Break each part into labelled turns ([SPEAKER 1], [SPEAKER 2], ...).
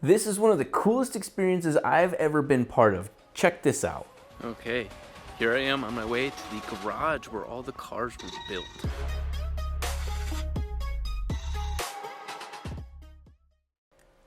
[SPEAKER 1] This is one of the coolest experiences I've ever been part of. Check this out.
[SPEAKER 2] Okay, here I am on my way to the garage where all the cars were built.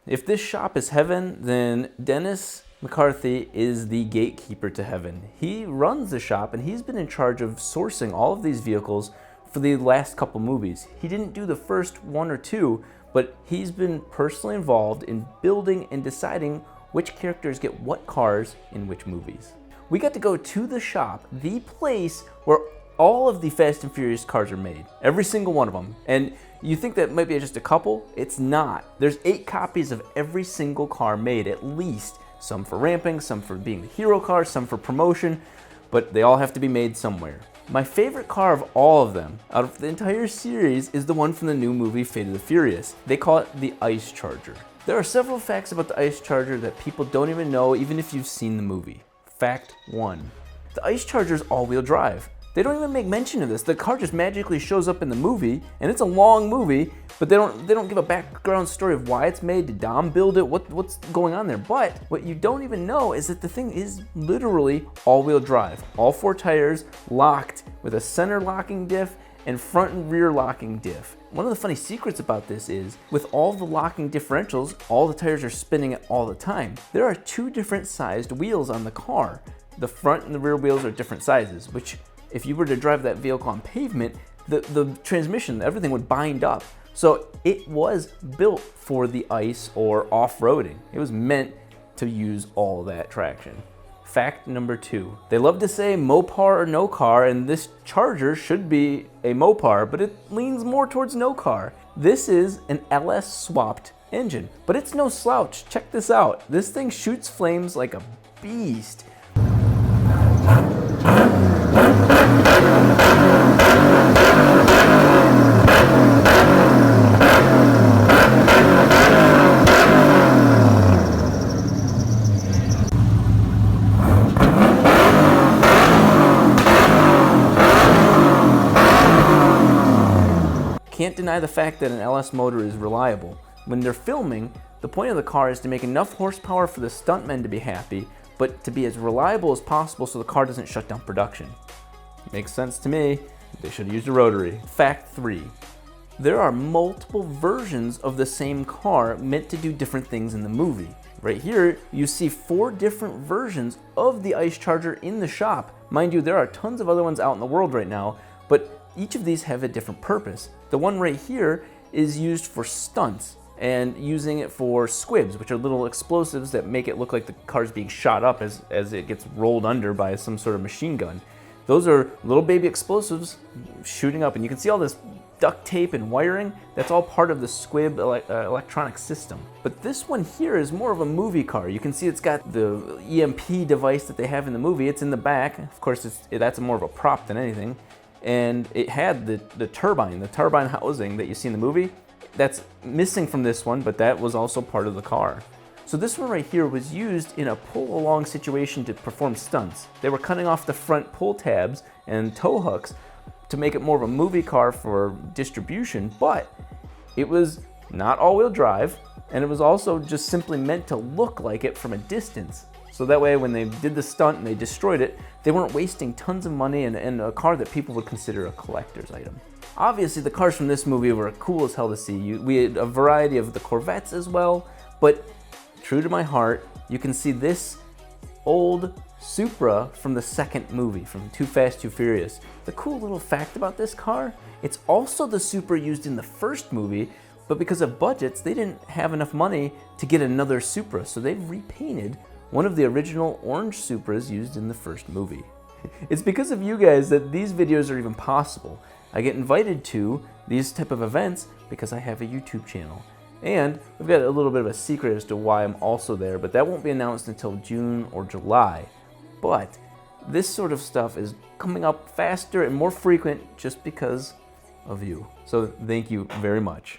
[SPEAKER 1] If this shop is heaven, then Dennis McCarthy is the gatekeeper to heaven. He runs the shop and he's been in charge of sourcing all of these vehicles for the last couple movies. He didn't do the first one or two, but he's been personally involved in building and deciding which characters get what cars in which movies. We got to go to the shop, the place where all of the Fast and Furious cars are made. Every single one of them. And you think that might be just a couple? It's not. There's 8 copies of every single car made, at least. Some for ramping, some for being the hero car, some for promotion, but they all have to be made somewhere. My favorite car of all of them, out of the entire series, is the one from the new movie Fate of the Furious. They call it the Ice Charger. There are several facts about the Ice Charger that people don't even know, even if you've seen the movie. Fact 1. The Ice Charger is all-wheel drive. They don't even make mention of this. The car just magically shows up in the movie, and it's a long movie, but they don't give a background story of why it's made. Did Dahm build it? What's going on there? But what you don't even know is that the thing is literally all-wheel drive. All 4 tires locked with a center locking diff and front and rear locking diff. One of the funny secrets about this is, with all the locking differentials, all the tires are spinning all the time. There are 2 different sized wheels on the car. The front and the rear wheels are different sizes, which if you were to drive that vehicle on pavement, the transmission, everything would bind up. So it was built for the ice or off-roading. It was meant to use all that traction. Fact number 2. They love to say Mopar or no car, and this Charger should be a Mopar, but it leans more towards no car. This is an LS swapped engine, but it's no slouch. Check this out. This thing shoots flames like a beast. Can't deny the fact that an LS motor is reliable. When they're filming, the point of the car is to make enough horsepower for the stuntmen to be happy, but to be as reliable as possible so the car doesn't shut down production. Makes sense to me. They should have used a rotary. Fact 3. There are multiple versions of the same car meant to do different things in the movie. Right here, you see 4 different versions of the Ice Charger in the shop. Mind you, there are tons of other ones out in the world right now, but each of these have a different purpose. The one right here is used for stunts and using it for squibs, which are little explosives that make it look like the car's being shot up as it gets rolled under by some sort of machine gun. Those are little baby explosives shooting up, and you can see all this duct tape and wiring. That's all part of the squib electronic system. But this one here is more of a movie car. You can see it's got the EMP device that they have in the movie. It's in the back. Of course, that's more of a prop than anything. And it had the turbine housing that you see in the movie. That's missing from this one, but that was also part of the car. So this one right here was used in a pull-along situation to perform stunts. They were cutting off the front pull tabs and tow hooks to make it more of a movie car for distribution, but it was not all-wheel drive, and it was also just simply meant to look like it from a distance. So that way when they did the stunt and they destroyed it, they weren't wasting tons of money in a car that people would consider a collector's item. Obviously the cars from this movie were cool as hell to see. We had a variety of the Corvettes as well, but true to my heart, you can see this old Supra from the second movie, from Too Fast, Too Furious. The cool little fact about this car, it's also the Supra used in the first movie, but because of budgets, they didn't have enough money to get another Supra, so they've repainted one of the original orange Supras used in the first movie. It's because of you guys that these videos are even possible. I get invited to these type of events because I have a YouTube channel. And we've got a little bit of a secret as to why I'm also there, but that won't be announced until June or July. But this sort of stuff is coming up faster and more frequent just because of you. So thank you very much.